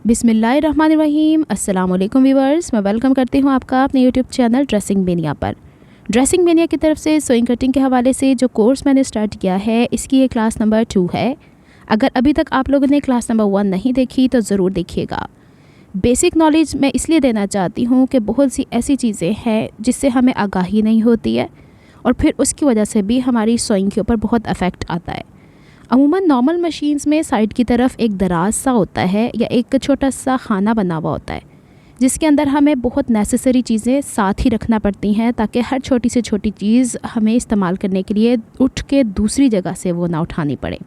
बिस्मिल्लाहिर्रहमानिर्रहीम। अस्सलाम वालेकुम व्यूअर्स, मैं वेलकम करती हूँ आपका अपने यूट्यूब चैनल ड्रेसिंग मेनिया पर। ड्रेसिंग मेनिया की तरफ से सोइंग कटिंग के हवाले से जो कोर्स मैंने स्टार्ट किया है, इसकी ये क्लास नंबर 2 है। अगर अभी तक आप लोगों ने क्लास नंबर 1 नहीं देखी तो ज़रूर देखिएगा। बेसिक नॉलेज मैं इसलिए देना चाहती हूँ कि बहुत सी ऐसी चीज़ें हैं जिससे हमें आगाही नहीं होती है और फिर उसकी वजह से भी हमारी सोइंग के ऊपर बहुत अफेक्ट आता है। अमूमन नॉर्मल मशीन्स में साइड की तरफ एक दराज सा होता है या एक छोटा सा खाना बना हुआ होता है, जिसके अंदर हमें बहुत नेसेसरी चीज़ें साथ ही रखना पड़ती हैं ताकि हर छोटी से छोटी चीज़ हमें इस्तेमाल करने के लिए उठ के दूसरी जगह से वो ना उठानी पड़े।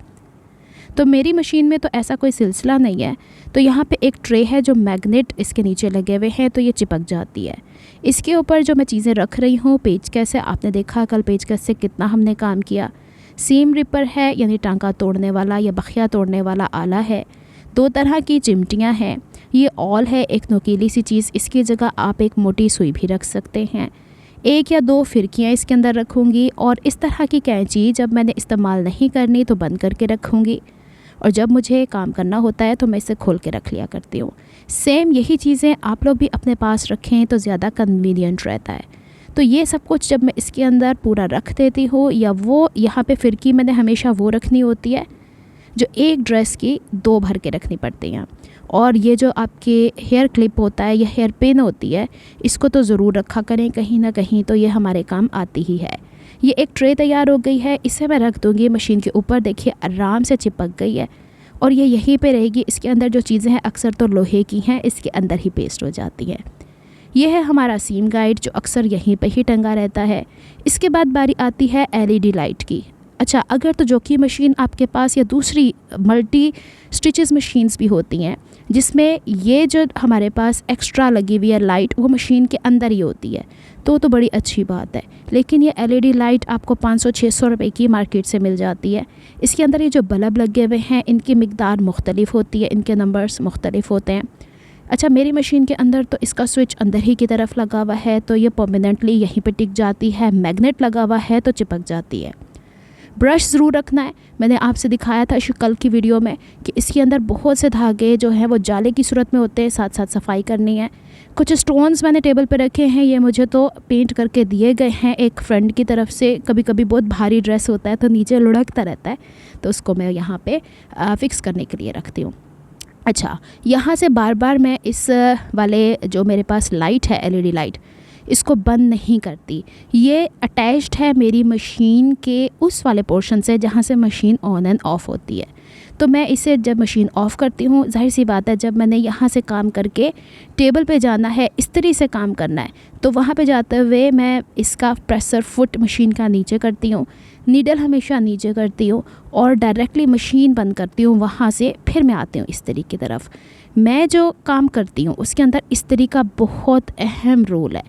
तो मेरी मशीन में तो ऐसा कोई सिलसिला नहीं है। तो यहाँ पे एक ट्रे है जो मैग्नेट इसके नीचे लगे हुए हैं, तो ये चिपक जाती है। इसके ऊपर जो मैं चीज़ें रख रही हूँ, पेचकस है। आपने देखा कल पेचकस से कितना हमने काम किया। सीम रिपर है, यानी टांका तोड़ने वाला या बखिया तोड़ने वाला आला है। 2 तरह की चिमटियाँ हैं। ये ऑल है, एक नुकीली सी चीज़, इसकी जगह आप एक मोटी सुई भी रख सकते हैं। 1 या 2 फिरकियाँ इसके अंदर रखूँगी और इस तरह की कैंची जब मैंने इस्तेमाल नहीं करनी तो बंद करके रखूँगी और जब मुझे काम करना होता है तो मैं इसे खोल के रख लिया करती हूँ। सेम यही चीज़ें आप लोग भी अपने पास रखें तो ज़्यादा कन्वीनियंट रहता है। तो ये सब कुछ जब मैं इसके अंदर पूरा रख देती हूँ, या वो यहाँ पे फिरकी मैंने हमेशा वो रखनी होती है जो एक ड्रेस की 2 भर के रखनी पड़ती हैं। और ये जो आपके हेयर क्लिप होता है या हेयर पिन होती है, इसको तो ज़रूर रखा करें कहीं ना कहीं, तो ये हमारे काम आती ही है। ये एक ट्रे तैयार हो गई है, इसे मैं रख दूँगी मशीन के ऊपर। देखिए आराम से चिपक गई है और ये यहीं पे रहेगी। इसके अंदर जो चीज़ें हैं अक्सर तो लोहे की हैं, इसके अंदर ही पेस्ट हो जाती हैं। ये है हमारा सीम गाइड जो अक्सर यहीं पे ही टंगा रहता है। इसके बाद बारी आती है एलईडी लाइट की। अच्छा, अगर तो जोकी मशीन आपके पास या दूसरी मल्टी स्टिचेस मशीन्स भी होती हैं जिसमें ये जो हमारे पास एक्स्ट्रा लगी हुई है लाइट, वो मशीन के अंदर ही होती है, तो बड़ी अच्छी बात है। लेकिन ये एलईडी लाइट आपको 500-600 रुपए की मार्केट से मिल जाती है। इसके अंदर ये जो बल्ब लगे हुए हैं, इनकी मिकदार मुख्तलिफ होती है, इनके नंबर्स मुख्तलिफ होते हैं। अच्छा, मेरी मशीन के अंदर तो इसका स्विच अंदर ही की तरफ लगा हुआ है, तो ये परमानेंटली यहीं पे टिक जाती है। मैग्नेट लगा हुआ है तो चिपक जाती है। ब्रश ज़रूर रखना है। मैंने आपसे दिखाया था कल की वीडियो में कि इसके अंदर बहुत से धागे जो हैं वो जाले की सूरत में होते हैं, साथ साथ सफाई करनी है। कुछ स्टोन्स मैंने टेबल पे रखे हैं, ये मुझे तो पेंट करके दिए गए हैं एक फ्रेंड की तरफ से। कभी कभी बहुत भारी ड्रेस होता है तो नीचे लुढ़कता रहता है, तो उसको मैं यहाँ पे फ़िक्स करने के लिए रखती हूँ। अच्छा, यहाँ से बार बार मैं इस वाले जो मेरे पास लाइट है एलईडी लाइट, इसको बंद नहीं करती। ये अटैच्ड है मेरी मशीन के उस वाले पोर्शन से जहाँ से मशीन ऑन एंड ऑफ़ होती है। तो मैं इसे जब मशीन ऑफ़ करती हूँ, जाहिर सी बात है जब मैंने यहाँ से काम करके टेबल पे जाना है, इस्त्री से काम करना है, तो वहाँ पे जाते हुए मैं इसका प्रेशर फुट मशीन का नीचे करती हूँ, नीडल हमेशा नीचे करती हूँ और डायरेक्टली मशीन बंद करती हूँ। वहाँ से फिर मैं आती हूँ इस्त्री की तरफ। मैं जो काम करती हूँ उसके अंदर इस्त्री का बहुत अहम रोल है।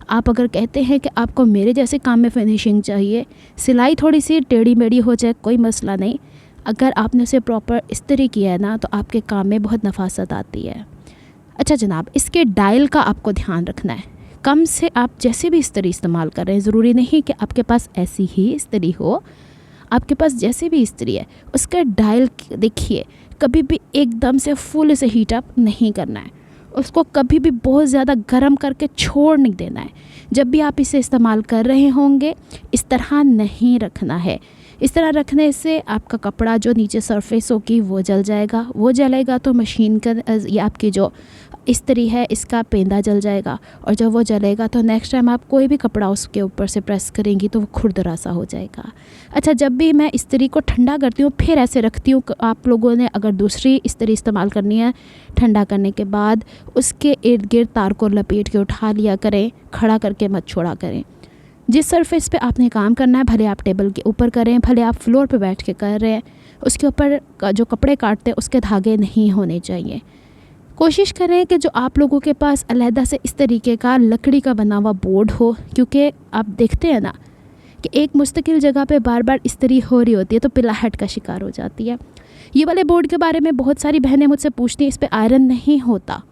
आप अगर कहते हैं कि आपको मेरे जैसे काम में फिनिशिंग चाहिए, सिलाई थोड़ी सी टेढ़ी मेढ़ी हो जाए कोई मसला नहीं, अगर आपने उसे प्रॉपर इस्त्री किया है ना तो आपके काम में बहुत नफासत आती है। अच्छा जनाब, इसके डायल का आपको ध्यान रखना है। कम से आप जैसे भी इस्त्री इस्तेमाल कर रहे हैं, ज़रूरी नहीं कि आपके पास ऐसी ही इस्त्री हो, आपके पास जैसे भी इस्त्री है उसका डायल देखिए, कभी भी एकदम से फुल से हीट अप नहीं करना है, उसको कभी भी बहुत ज़्यादा गर्म करके छोड़ नहीं देना है। जब भी आप इसे इस्तेमाल कर रहे होंगे इस तरह नहीं रखना है। इस तरह रखने से आपका कपड़ा जो नीचे सरफेस होगी वो जल जाएगा, वो जलेगा तो मशीन का ये आपकी जो इस्त्री है इसका पेंदा जल जाएगा, और जब वो जलेगा तो नेक्स्ट टाइम आप कोई भी कपड़ा उसके ऊपर से प्रेस करेंगी तो वो खुरदरा सा हो जाएगा। अच्छा, जब भी मैं इस्त्री को ठंडा करती हूँ फिर ऐसे रखती हूँ। आप लोगों ने अगर दूसरी इस्त्री इस्तेमाल करनी है, ठंडा करने के बाद उसके इर्द गिर्द तार को लपेट के उठा लिया करें, खड़ा करके मत छोड़ा करें। जिस सरफेस पे आपने काम करना है, भले आप टेबल के ऊपर करें, भले आप फ्लोर पे बैठ के कर रहे हैं, उसके ऊपर जो कपड़े काटते हैं उसके धागे नहीं होने चाहिए। कोशिश करें कि जो आप लोगों के पास अलहदा से इस तरीके का लकड़ी का बना हुआ बोर्ड हो, क्योंकि आप देखते हैं ना कि एक मुस्तकिल जगह पे बार बार इस्त्री हो रही होती है तो पिलाहट का शिकार हो जाती है। ये वाले बोर्ड के बारे में बहुत सारी बहनें मुझसे पूछती हैं, इस पर आयरन नहीं होता।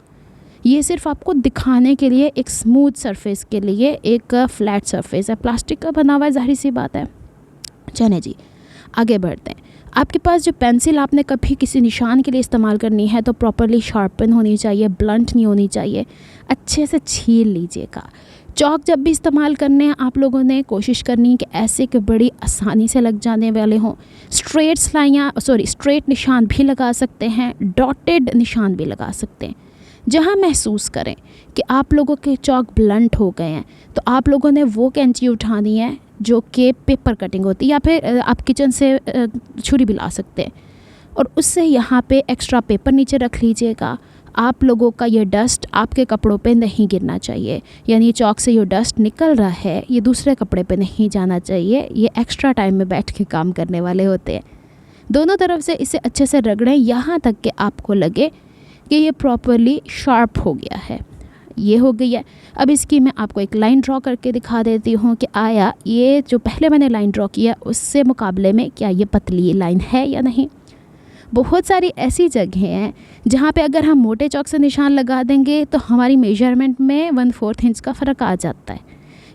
ये सिर्फ आपको दिखाने के लिए, एक स्मूथ सरफेस के लिए एक फ्लैट सरफेस है, प्लास्टिक का बना हुआ है, ज़ाहिर सी बात है। चलें जी, आगे बढ़ते हैं। आपके पास जो पेंसिल आपने कभी किसी निशान के लिए इस्तेमाल करनी है तो प्रॉपरली शार्पन होनी चाहिए, ब्लंट नहीं होनी चाहिए, अच्छे से छील लीजिएगा। चौक जब भी इस्तेमाल करने हैं आप लोगों ने कोशिश करनी है कि ऐसे कि बड़ी आसानी से लग जाने वाले हों। स्ट्रेट निशान भी लगा सकते हैं, डॉटेड निशान भी लगा सकते हैं। जहाँ महसूस करें कि आप लोगों के चौक ब्लंट हो गए हैं तो आप लोगों ने वो कैंची उठानी है जो कि पेपर कटिंग होती है, या फिर आप किचन से छुरी भी ला सकते हैं, और उससे यहाँ पे एक्स्ट्रा पेपर नीचे रख लीजिएगा। आप लोगों का ये डस्ट आपके कपड़ों पे नहीं गिरना चाहिए, यानी चौक से ये डस्ट निकल रहा है ये दूसरे कपड़े पे नहीं जाना चाहिए। ये एक्स्ट्रा टाइम में बैठ के काम करने वाले होते हैं। दोनों तरफ से इसे अच्छे से रगड़ें यहाँ तक कि आपको लगे कि ये प्रॉपरली शार्प हो गया है। ये हो गई है। अब इसकी मैं आपको एक लाइन ड्रॉ करके दिखा देती हूँ कि आया ये जो पहले मैंने लाइन ड्रॉ किया उससे मुकाबले में क्या ये पतली लाइन है या नहीं। बहुत सारी ऐसी जगहें हैं जहाँ पे अगर हम मोटे चौक से निशान लगा देंगे तो हमारी मेजरमेंट में 1/4 इंच का फ़र्क आ जाता है।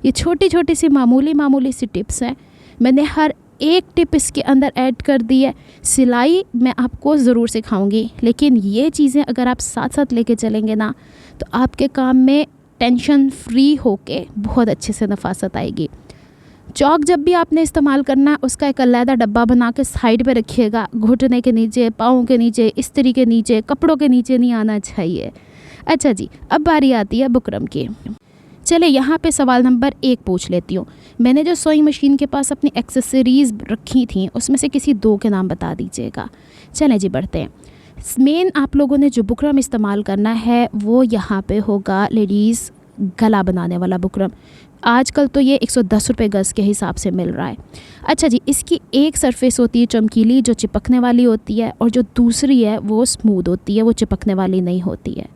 ये छोटी छोटी सी मामूली सी टिप्स हैं। मैंने हर एक टिप इसके अंदर ऐड कर दी है। सिलाई मैं आपको ज़रूर सिखाऊंगी, लेकिन ये चीज़ें अगर आप साथ साथ लेके चलेंगे ना तो आपके काम में टेंशन फ्री होके बहुत अच्छे से नफासत आएगी। चौक जब भी आपने इस्तेमाल करना है उसका एक अलग डब्बा बना के साइड पे रखिएगा। घुटने के नीचे, पाँव के नीचे, इस्त्री के नीचे, कपड़ों के नीचे नहीं आना चाहिए। अच्छा जी, अब बारी आती है बुकरम की। चले यहाँ पे सवाल नंबर 1 पूछ लेती हूँ। मैंने जो सोइंग मशीन के पास अपनी एक्सेसरीज़ रखी थी उसमें से किसी 2 के नाम बता दीजिएगा। चलें जी, बढ़ते हैं। मेन आप लोगों ने जो बुकरम इस्तेमाल करना है वो यहाँ पे होगा लेडीज़ गला बनाने वाला बुकरम। आजकल तो ये 110 रुपये गज़ के हिसाब से मिल रहा है। अच्छा जी, इसकी एक सरफेस होती है चमकीली जो चिपकने वाली होती है, और जो दूसरी है वो स्मूथ होती है, वो चिपकने वाली नहीं होती है।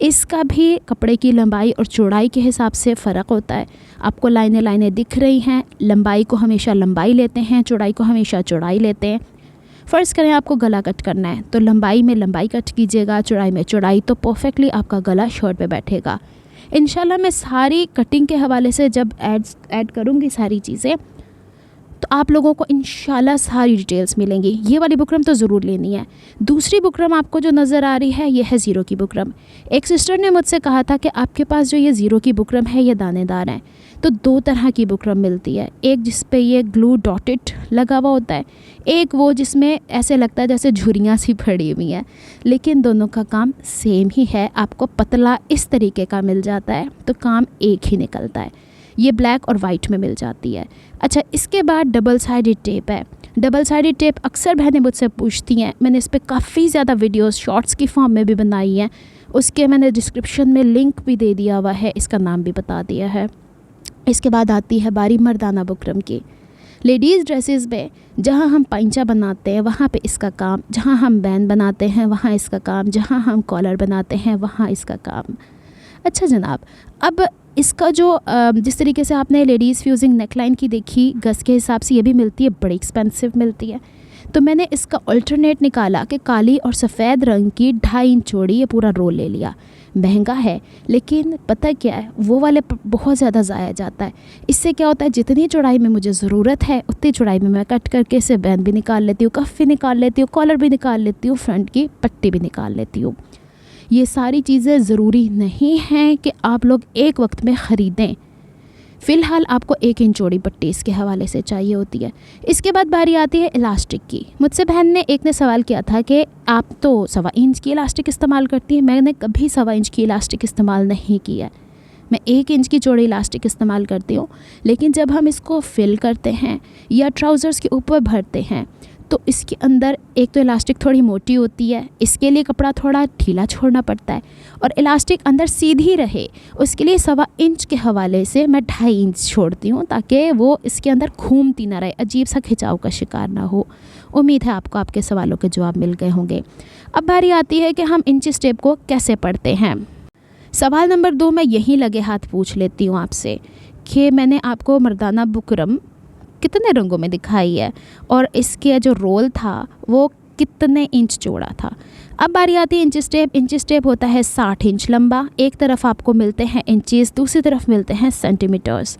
इसका भी कपड़े की लंबाई और चौड़ाई के हिसाब से फ़र्क होता है। आपको लाइनें दिख रही हैं, लंबाई को हमेशा लंबाई लेते हैं, चौड़ाई को हमेशा चौड़ाई लेते हैं। फ़र्ज़ करें आपको गला कट करना है तो लंबाई में लंबाई कट कीजिएगा, चौड़ाई में चौड़ाई, तो परफेक्टली आपका गला शर्ट पे बैठेगा। इंशाल्लाह मैं सारी कटिंग के हवाले से जब ऐड करूँगी सारी चीज़ें तो आप लोगों को इंशाल्लाह सारी डिटेल्स मिलेंगी। ये वाली बुकरम तो ज़रूर लेनी है। दूसरी बुकरम आपको जो नज़र आ रही है ये है ज़ीरो की बुकरम। एक सिस्टर ने मुझसे कहा था कि आपके पास जो ये ज़ीरो की बुकरम है ये दानेदार है। तो 2 तरह की बुकरम मिलती है, एक जिस पे ये ग्लू डॉटेड लगा हुआ होता है, एक वो जिसमें ऐसे लगता है जैसे झुर्रियाँ सी पड़ी हुई हैं, लेकिन दोनों का काम सेम ही है। आपको पतला इस तरीके का मिल जाता है तो काम एक ही निकलता है। ये ब्लैक और वाइट में मिल जाती है। अच्छा, इसके बाद डबल साइडेड टेप है। डबल साइडेड टेप अक्सर बहनें मुझसे पूछती हैं, मैंने इस पर काफ़ी ज़्यादा वीडियोस शॉर्ट्स की फॉर्म में भी बनाई हैं, उसके मैंने डिस्क्रिप्शन में लिंक भी दे दिया हुआ है, इसका नाम भी बता दिया है। इसके बाद आती है बारी मर्दाना बुकरम की। लेडीज़ ड्रेसेस में जहाँ हम पाइंचा बनाते हैं वहाँ पे इसका काम, जहाँ हम बैन बनाते हैं वहाँ इसका काम, जहाँ हम कॉलर बनाते हैं वहाँ इसका काम। अच्छा जनाब, अब इसका जो जिस तरीके से आपने लेडीज़ फ्यूजिंग नेकलाइन की देखी, गज़ के हिसाब से ये भी मिलती है, बड़ी एक्सपेंसिव मिलती है। तो मैंने इसका अल्टरनेट निकाला कि काली और सफ़ेद रंग की 2.5 इंच चौड़ी ये पूरा रोल ले लिया। महंगा है लेकिन पता क्या है, वो वाले बहुत ज़्यादा ज़ाया जाता है। इससे क्या होता है, जितनी चौड़ाई में मुझे ज़रूरत है उतनी चौड़ाई में मैं कट करके इसे बैन भी निकाल लेती हूँ, कफ भी निकाल लेती हूँ, कॉलर भी निकाल लेती हूँ, फ्रंट की पट्टी भी निकाल लेती हूँ। ये सारी चीज़ें ज़रूरी नहीं हैं कि आप लोग एक वक्त में ख़रीदें। फ़िलहाल आपको 1 इंच चौड़ी पट्टी इसके हवाले से चाहिए होती है। इसके बाद बारी आती है इलास्टिक की। मुझसे बहन ने एक ने सवाल किया था कि आप तो 1.25 इंच की इलास्टिक इस्तेमाल करती हैं। मैंने कभी 1.25 इंच की इलास्टिक इस्तेमाल नहीं की है, मैं 1 इंच की चौड़ी इलास्टिक इस्तेमाल करती हूँ। लेकिन जब हम इसको फिल करते हैं या ट्राउज़र्स के ऊपर भरते हैं तो इसके अंदर एक तो इलास्टिक थोड़ी मोटी होती है, इसके लिए कपड़ा थोड़ा ढीला छोड़ना पड़ता है, और इलास्टिक अंदर सीधी रहे उसके लिए 1.25 इंच के हवाले से मैं 2.5 इंच छोड़ती हूँ ताकि वो इसके अंदर घूमती ना रहे, अजीब सा खिंचाव का शिकार ना हो। उम्मीद है आपको आपके सवालों के जवाब मिल गए होंगे। अब बारी आती है कि हम इंच स्टेप को कैसे पढ़ते हैं। सवाल नंबर 2 मैं यहीं लगे हाथ पूछ लेती हूँ आपसे कि मैंने आपको मर्दाना बुकरम कितने रंगों में दिखाई है और इसके जो रोल था वो कितने इंच चौड़ा था। अब बारी आती है इंच स्टेप। इंच स्टेप होता है 60 इंच लंबा। एक तरफ आपको मिलते हैं इंचेस, दूसरी तरफ मिलते हैं सेंटीमीटर्स।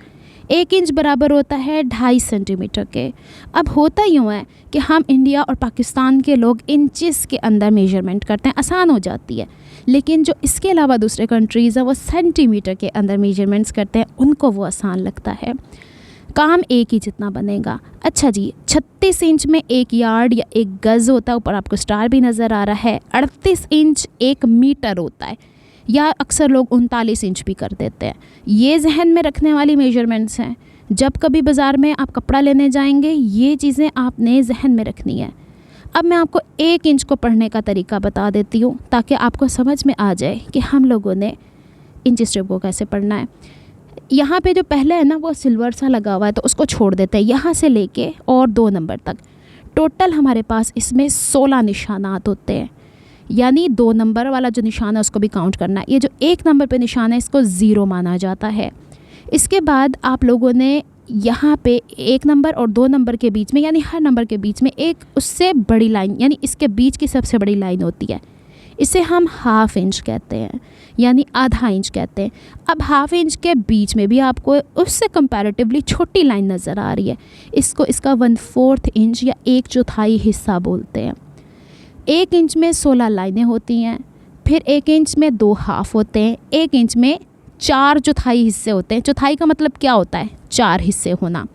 1 इंच बराबर होता है 2.5 सेंटीमीटर के। अब होता यूँ है कि हम इंडिया और पाकिस्तान के लोग इंचेस के अंदर मेजरमेंट करते हैं, आसान हो जाती है, लेकिन जो इसके अलावा दूसरे कंट्रीज़ हैं वो सेंटीमीटर के अंदर मेजरमेंट्स करते हैं, उनको वो आसान लगता है। काम एक ही जितना बनेगा। अच्छा जी, 36 इंच में 1 यार्ड या 1 गज़ होता है, ऊपर आपको स्टार भी नज़र आ रहा है। 38 इंच 1 मीटर होता है, या अक्सर लोग 39 इंच भी कर देते हैं। ये जहन में रखने वाली मेजरमेंट्स हैं। जब कभी बाज़ार में आप कपड़ा लेने जाएंगे, ये चीज़ें आपने जहन में रखनी है। अब मैं आपको 1 इंच को पढ़ने का तरीका बता देती हूँ, ताकि आपको समझ में आ जाए कि हम लोगों ने इंच स्ट्रिप को कैसे पढ़ना है। यहाँ पे जो पहले है ना वो सिल्वर सा लगा हुआ है, तो उसको छोड़ देते हैं। यहाँ से लेके और 2 नंबर तक टोटल हमारे पास इसमें 16 निशानात होते हैं, यानी 2 नंबर वाला जो निशान है उसको भी काउंट करना है। ये जो 1 नंबर पे निशान है इसको 0 माना जाता है। इसके बाद आप लोगों ने यहाँ पे 1 नंबर और 2 नंबर के बीच में, यानी हर नंबर के बीच में एक उससे बड़ी लाइन, यानी इसके बीच की सबसे बड़ी लाइन होती है, इसे हम ½ इंच कहते हैं, यानी आधा इंच कहते हैं। अब ½ इंच के बीच में भी आपको उससे कंपैरेटिवली छोटी लाइन नज़र आ रही है, इसको इसका 1/4 इंच या 1/4 हिस्सा बोलते हैं। 1 इंच में 16 लाइनें होती हैं, फिर 1 इंच में 2 हाफ होते हैं, 1 इंच में 4/4 हिस्से होते हैं। चौथाई का मतलब क्या होता है? 4 हिस्से होना।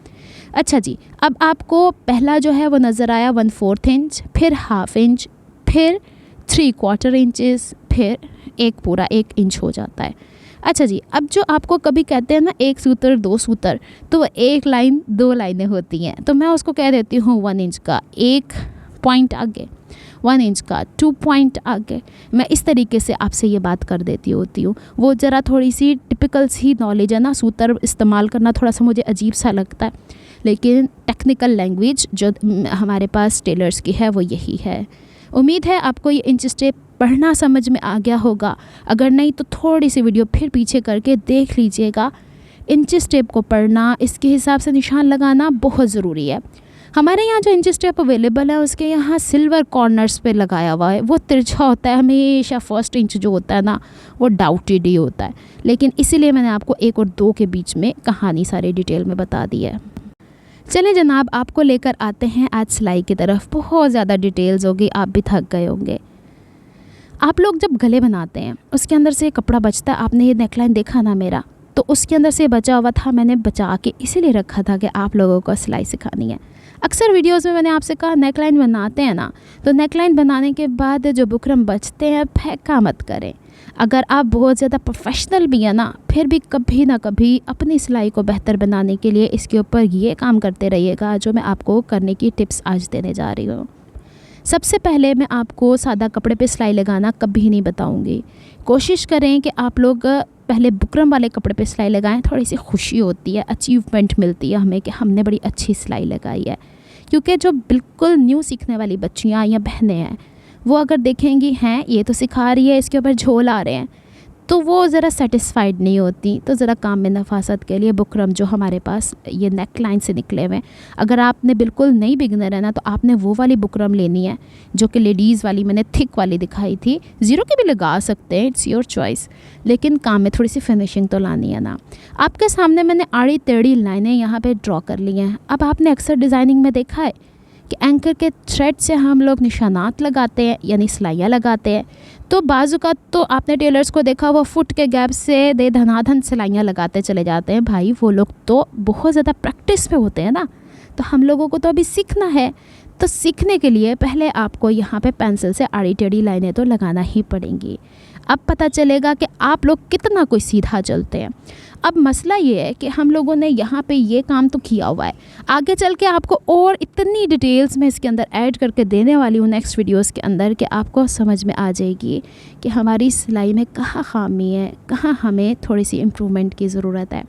अच्छा जी, अब आपको पहला जो है वो नज़र आया 1/4 इंच, फिर ½ इंच, फिर 3/4 इंचेस, फिर एक पूरा 1 इंच हो जाता है। अच्छा जी, अब जो आपको कभी कहते हैं ना 1 सूत्र 2 सूत्र, तो वो 1 लाइन 2 लाइनें होती हैं, तो मैं उसको कह देती हूँ 1 इंच का 1 पॉइंट आगे, 1 इंच का 2 पॉइंट आगे। मैं इस तरीके से आपसे ये बात कर देती होती हूँ। वो ज़रा थोड़ी सी टिपिकल सी नॉलेज है ना, सूत्र इस्तेमाल करना थोड़ा सा मुझे अजीब सा लगता है, लेकिन टेक्निकल लैंग्वेज जो हमारे पास टेलर्स की है वो यही है। उम्मीद है आपको ये इंच स्टेप पढ़ना समझ में आ गया होगा। अगर नहीं तो थोड़ी सी वीडियो फिर पीछे करके देख लीजिएगा। इंच स्टेप को पढ़ना, इसके हिसाब से निशान लगाना बहुत ज़रूरी है। हमारे यहाँ जो इंच स्टेप अवेलेबल है उसके यहाँ सिल्वर कॉर्नर्स पे लगाया हुआ है, वो तिरछा होता है हमेशा। फर्स्ट इंच जो होता है ना वो डाउटेड ही होता है, लेकिन इसीलिए मैंने आपको 1 और 2 के बीच में कहानी सारी डिटेल में बता दी है। चलें जनाब, आपको लेकर आते हैं आज सिलाई की तरफ। बहुत ज़्यादा डिटेल्स होगी, आप भी थक गए होंगे। आप लोग जब गले बनाते हैं उसके अंदर से कपड़ा बचता है। आपने ये नेकलाइन देखा ना मेरा, तो उसके अंदर से बचा हुआ था, मैंने बचा के इसीलिए रखा था कि आप लोगों को सिलाई सिखानी है। अक्सर वीडियोस में मैंने आपसे कहा नेकलाइन बनाते हैं ना, तो नेकलाइन बनाने के बाद जो बुकरम बचते हैं फेंका मत करें। अगर आप बहुत ज़्यादा प्रोफेशनल भी हैं ना, फिर भी कभी ना कभी अपनी सिलाई को बेहतर बनाने के लिए इसके ऊपर ये काम करते रहिएगा जो मैं आपको करने की टिप्स आज देने जा रही हूँ। सबसे पहले मैं आपको सादा कपड़े पे सिलाई लगाना कभी नहीं बताऊँगी। कोशिश करें कि आप लोग पहले बुकरम वाले कपड़े पे सिलाई लगाएं, थोड़ी सी खुशी होती है, अचीवमेंट मिलती है हमें कि हमने बड़ी अच्छी सिलाई लगाई है। क्योंकि जो बिल्कुल न्यू सीखने वाली बच्चियाँ या बहनें हैं वो अगर देखेंगी हैं ये तो सिखा रही है, इसके ऊपर झोल आ रहे हैं, तो वो ज़रा सेटिस्फाइड नहीं होती। तो ज़रा काम में नफासत के लिए बुकरम जो हमारे पास ये नेक लाइन से निकले हुए हैं, अगर आपने बिल्कुल नहीं बिगनर है ना, तो आपने वो वाली बुकरम लेनी है जो कि लेडीज़ वाली मैंने थिक वाली दिखाई थी। 0 की भी लगा सकते हैं, इट्स योर चॉइस, लेकिन काम में थोड़ी सी फिनिशिंग तो लानी है ना। आपके सामने मैंने आड़ी टेढ़ी लाइनें यहाँ पर ड्रॉ कर ली हैं। अब आपने अक्सर डिज़ाइनिंग में देखा है कि एंकर के थ्रेड से हम लोग निशानात लगाते हैं, यानी सिलाइयाँ लगाते हैं। तो बाजू का तो आपने टेलर्स को देखा वो फुट के गैप से दे धनाधन सिलाइयाँ लगाते चले जाते हैं। भाई वो लोग तो बहुत ज़्यादा प्रैक्टिस पे होते हैं ना, तो हम लोगों को तो अभी सीखना है। तो सीखने के लिए पहले आपको यहाँ पे पेंसिल से आड़ी टेढ़ी लाइनें तो लगाना ही पड़ेंगी। अब पता चलेगा कि आप लोग कितना कोई सीधा चलते हैं। अब मसला ये है कि हम लोगों ने यहाँ पे ये काम तो किया हुआ है, आगे चल के आपको और इतनी डिटेल्स में इसके अंदर ऐड करके देने वाली हूँ नेक्स्ट वीडियोस के अंदर कि आपको समझ में आ जाएगी कि हमारी सिलाई में कहाँ खामी है, कहाँ हमें थोड़ी सी इम्प्रूवमेंट की ज़रूरत है।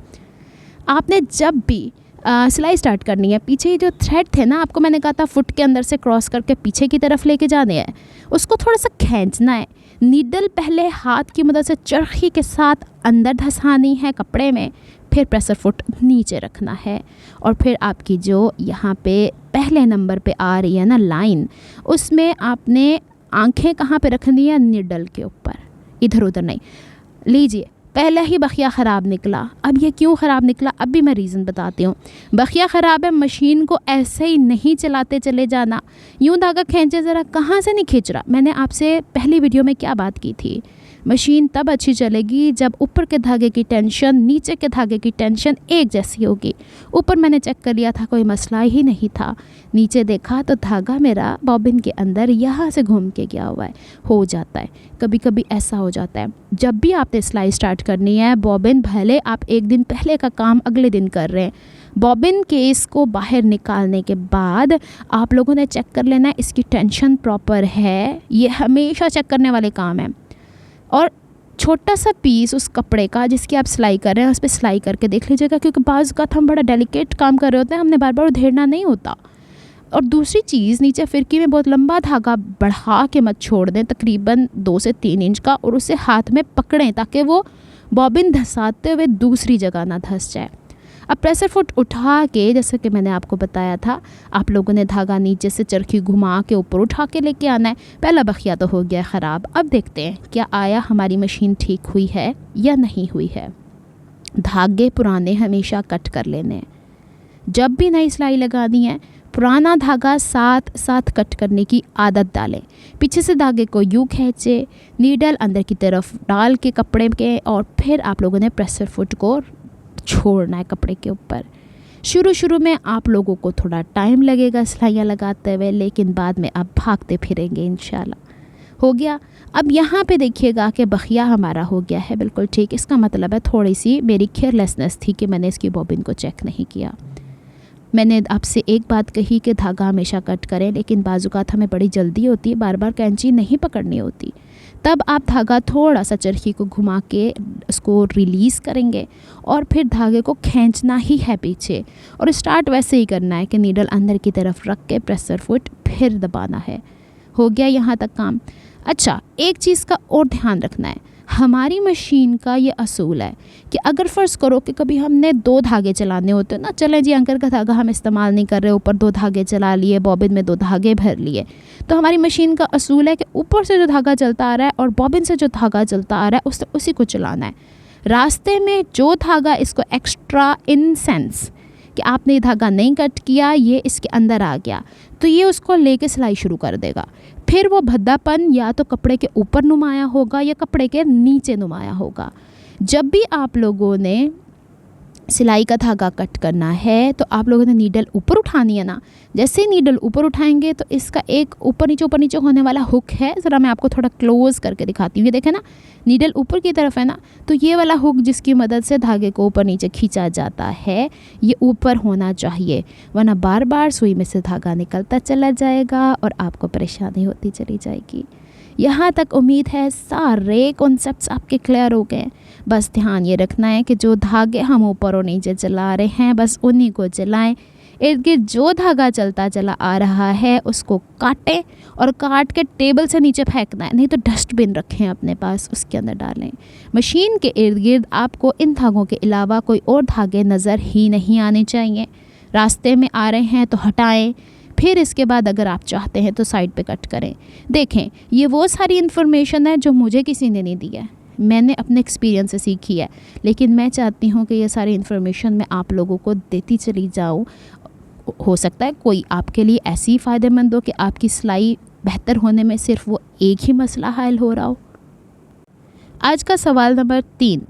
आपने जब भी सिलाई स्टार्ट करनी है, पीछे ही जो थ्रेड थे ना, आपको मैंने कहा था फुट के अंदर से क्रॉस करके पीछे की तरफ लेके जाने हैं, उसको थोड़ा सा खींचना है। नीडल पहले हाथ की मदद से चरखी के साथ अंदर धंसानी है कपड़े में, फिर प्रेशर फुट नीचे रखना है, और फिर आपकी जो यहाँ पे पहले नंबर पे आ रही है ना लाइन, उसमें आपने आंखें कहाँ पे रखनी है? नीडल के ऊपर, इधर उधर नहीं। लीजिए, पहले ही बखिया ख़राब निकला। अब ये क्यों ख़राब निकला, अब भी मैं रीज़न बताती हूँ। बखिया ख़राब है, मशीन को ऐसे ही नहीं चलाते चले जाना, यूँ धागा खींचे ज़रा, कहाँ से नहीं खींच रहा। मैंने आपसे पहली वीडियो में क्या बात की थी, मशीन तब अच्छी चलेगी जब ऊपर के धागे की टेंशन नीचे के धागे की टेंशन एक जैसी होगी। ऊपर मैंने चेक कर लिया था, कोई मसला ही नहीं था। नीचे देखा तो धागा मेरा बॉबिन के अंदर यहाँ से घूम के गया हुआ है। हो जाता है, कभी कभी ऐसा हो जाता है। जब भी आपने सिलाई स्टार्ट करनी है, बॉबिन भले आप एक दिन पहले का काम अगले दिन कर रहे हैं, बॉबिन केस को बाहर निकालने के बाद आप लोगों ने चेक कर लेना है इसकी टेंशन प्रॉपर है। ये हमेशा चेक करने वाले काम है। और छोटा सा पीस उस कपड़े का जिसकी आप सिलाई कर रहे हैं, उस पर सिलाई करके देख लीजिएगा, क्योंकि बाज़ का हम बड़ा डेलिकेट काम कर रहे होते हैं, हमने बार बार उधेड़ना नहीं होता। और दूसरी चीज़, नीचे फिरकी में बहुत लंबा धागा बढ़ा के मत छोड़ दें, तकरीबन 2 से 3 इंच का, और उसे हाथ में पकड़ें ताकि वो बॉबिन धंसाते हुए दूसरी जगह ना धंस जाए। अब प्रेशर फुट उठा के, जैसे कि मैंने आपको बताया था, आप लोगों ने धागा नीचे से चरखी घुमा के ऊपर उठा के लेके आना है। पहला बखिया तो हो गया ख़राब। अब देखते हैं क्या आया, हमारी मशीन ठीक हुई है या नहीं हुई है। धागे पुराने हमेशा कट कर लेने हैं। जब भी नई सिलाई लगानी है, पुराना धागा साथ साथ कट करने की आदत डालें। पीछे से धागे को यूँ खींचे, नीडल अंदर की तरफ डाल के कपड़े के, और फिर आप लोगों ने प्रेशर फुट को छोड़ना है कपड़े के ऊपर। शुरू में आप लोगों को थोड़ा टाइम लगेगा सिलाइयाँ लगाते हुए, लेकिन बाद में आप भागते फिरेंगे इंशाल्लाह। हो गया। अब यहाँ पे देखिएगा कि बखिया हमारा हो गया है बिल्कुल ठीक। इसका मतलब है थोड़ी सी मेरी केयरलेसनेस थी कि मैंने इसकी बॉबिन को चेक नहीं किया। मैंने आपसे एक बात कही कि धागा हमेशा कट करें, लेकिन बाज़ुकात हमें बड़ी जल्दी होती है, बार बार कैंची नहीं पकड़नी होती। तब आप धागा थोड़ा सा चरखी को घुमा के उसको रिलीज़ करेंगे, और फिर धागे को खींचना ही है पीछे, और स्टार्ट वैसे ही करना है कि नीडल अंदर की तरफ रख के प्रेशर फुट फिर दबाना है। हो गया यहाँ तक काम। अच्छा, एक चीज़ का और ध्यान रखना है, हमारी मशीन का ये असूल है कि अगर फ़र्ज़ करो कि कभी हमने 2 धागे चलाने होते हैं ना, चलें जी अंकर का धागा हम इस्तेमाल नहीं कर रहे, ऊपर 2 धागे चला लिए, बॉबिन में 2 धागे भर लिए, तो हमारी मशीन का असूल है कि ऊपर से जो धागा चलता आ रहा है और बॉबिन से जो धागा चलता आ रहा है उसी को चलाना है। रास्ते में जो धागा इसको एक्स्ट्रा, इन सेंस कि आपने ये धागा नहीं कट किया, ये इसके अंदर आ गया, तो ये उसको लेके सिलाई शुरू कर देगा। फिर वो भद्दापन या तो कपड़े के ऊपर नुमाया होगा या कपड़े के नीचे नुमाया होगा। जब भी आप लोगों ने सिलाई का धागा कट करना है तो आप लोगों ने नीडल ऊपर उठानी है ना। जैसे ही नीडल ऊपर उठाएंगे तो इसका एक ऊपर नीचे होने वाला हुक है, ज़रा मैं आपको थोड़ा क्लोज़ करके दिखाती हूँ। ये देखें ना, नीडल ऊपर की तरफ है ना, तो ये वाला हुक जिसकी मदद से धागे को ऊपर नीचे खींचा जाता है, ये ऊपर होना चाहिए, वरना बार बार सुई में से धागा निकलता चला जाएगा और आपको परेशानी होती चली जाएगी। यहाँ तक उम्मीद है सारे कॉन्सेप्ट्स आपके क्लियर हो गए। बस ध्यान ये रखना है कि जो धागे हम ऊपर और नीचे चला रहे हैं बस उन्हीं को चलाएं। इर्द गिर्द जो धागा चलता चला आ रहा है उसको काटें, और काट के टेबल से नीचे फेंकना है, नहीं तो डस्टबिन रखें अपने पास, उसके अंदर डालें। मशीन के इर्द गिर्द आपको इन धागों के अलावा कोई और धागे नज़र ही नहीं आने चाहिए। रास्ते में आ रहे हैं तो हटाएं, फिर इसके बाद अगर आप चाहते हैं तो साइड पे कट करें। देखें, ये वो सारी इन्फॉर्मेशन है जो मुझे किसी ने नहीं दी है, मैंने अपने एक्सपीरियंस से सीखी है, लेकिन मैं चाहती हूँ कि ये सारी इन्फॉर्मेशन मैं आप लोगों को देती चली जाऊँ। हो सकता है कोई आपके लिए ऐसी फ़ायदेमंद हो कि आपकी सिलाई बेहतर होने में सिर्फ वो एक ही मसला हल हो रहा हो। आज का सवाल नंबर 3,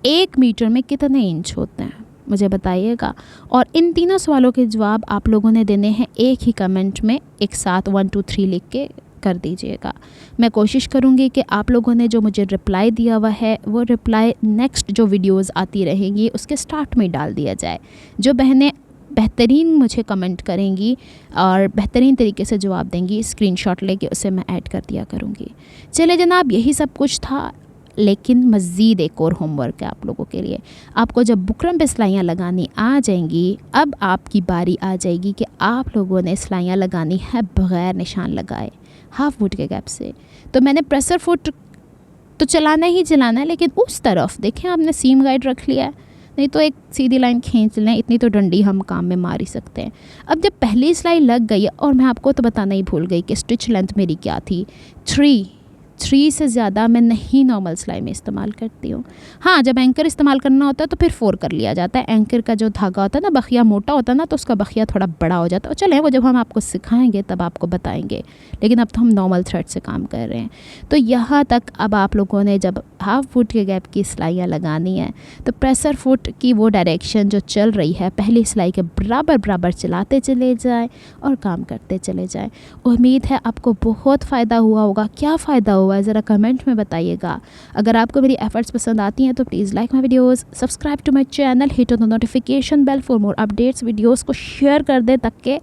1 मीटर में कितने इंच होते हैं मुझे बताइएगा, और इन तीनों सवालों के जवाब आप लोगों ने देने हैं एक ही कमेंट में एक साथ 1 2 3 लिख के कर दीजिएगा। मैं कोशिश करूँगी कि आप लोगों ने जो मुझे रिप्लाई दिया हुआ है वो रिप्लाई नेक्स्ट जो वीडियोस आती रहेंगी उसके स्टार्ट में डाल दिया जाए। जो बहनें बेहतरीन मुझे कमेंट करेंगी और बेहतरीन तरीके से जवाब देंगी, स्क्रीनशॉट लेके उसे मैं ऐड कर दिया करूँगी। चले जनाब, यही सब कुछ था, लेकिन मज़ीद एक और होमवर्क है आप लोगों के लिए। आपको जब बुकरम पे सिलाइयाँ लगानी आ जाएंगी, अब आपकी बारी आ जाएगी कि आप लोगों ने सिलाइयाँ लगानी है बग़ैर निशान लगाए, हाफ फुट के गैप से। तो मैंने प्रेशर फुट तो चलाना ही चलाना है, लेकिन उस तरफ देखें आपने सीम गाइड रख लिया है, नहीं तो एक सीधी लाइन खींच लें, इतनी तो डंडी हम काम में मार ही सकते हैं। अब जब पहली सिलाई लग गई, और मैं आपको तो बताना ही भूल गई कि स्टिच लेंथ मेरी क्या थी, 3 से ज़्यादा मैं नहीं नॉर्मल सिलाई में इस्तेमाल करती हूँ। हाँ, जब एंकर इस्तेमाल करना होता है तो फिर 4 कर लिया जाता है। एंकर का जो धागा होता है ना, बखिया मोटा होता है ना, तो उसका बखिया थोड़ा बड़ा हो जाता है। और चलें, वो जब हम आपको सिखाएंगे तब आपको बताएंगे, लेकिन अब तो हम नॉर्मल थ्रेड से काम कर रहे हैं। तो यहाँ तक अब आप लोगों ने जब हाफ फुट के गैप की सिलाइयाँ लगानी है तो प्रेसर फुट की वो डायरेक्शन जो चल रही है, पहली सिलाई के बराबर बराबर चलाते चले जाएँ और काम करते चले जाएँ। उम्मीद है आपको बहुत फ़ायदा हुआ होगा। क्या फ़ायदा हुआ है ज़रा कमेंट में बताइएगा। अगर आपको मेरी एफर्ट्स पसंद आती हैं तो please like my videos, subscribe to my channel, hit on the notification bell for more updates. Videos को शेयर कर दें ताकि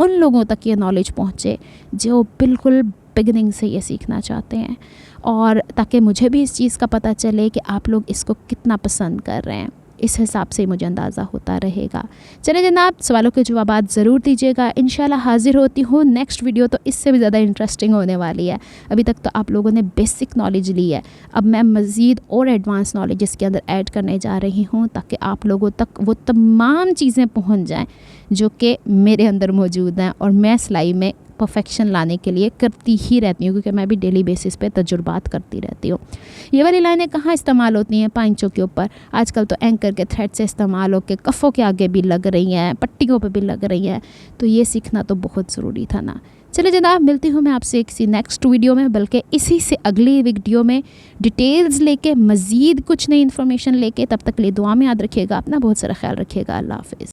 उन लोगों तक ये नॉलेज पहुँचे जो बिल्कुल बिगिनिंग से ये सीखना चाहते हैं, और ताकि मुझे भी इस चीज़ का पता चले कि आप लोग इसको कितना पसंद कर रहे हैं। इस हिसाब से मुझे अंदाज़ा होता रहेगा। चलिए जनाब, सवालों के जवाबात ज़रूर दीजिएगा। इंशाल्लाह हाज़िर होती हूँ नेक्स्ट वीडियो, तो इससे भी ज़्यादा इंटरेस्टिंग होने वाली है। अभी तक तो आप लोगों ने बेसिक नॉलेज ली है, अब मैं मज़ीद और एडवांस नॉलेज इसके अंदर ऐड करने जा रही हूँ ताकि आप लोगों तक वो तमाम चीज़ें पहुँच जाएँ जो कि मेरे अंदर मौजूद हैं और मैं सिलाई में परफेक्शन लाने के लिए करती ही रहती हूँ, क्योंकि मैं भी डेली बेसिस पे तजुर्बात करती रहती हूँ। ये वाली लाइनें कहाँ इस्तेमाल होती हैं? पाइंचों के ऊपर। आजकल तो एंकर के थ्रेड से इस्तेमाल होकर कफ़ों के आगे भी लग रही हैं, पट्टियों पे भी लग रही हैं, तो ये सीखना तो बहुत ज़रूरी था ना। चलिए जनाब, मिलती हूँ मैं आपसे किसी नेक्स्ट वीडियो में, बल्कि इसी से अगली वीडियो में डिटेल्स लेके, मज़ीद कुछ नई इन्फॉर्मेशन लेके। तब तक के लिए दुआ में याद रखिएगा, अपना बहुत सारा ख्याल रखिएगा। अल्लाह हाफ़िज़।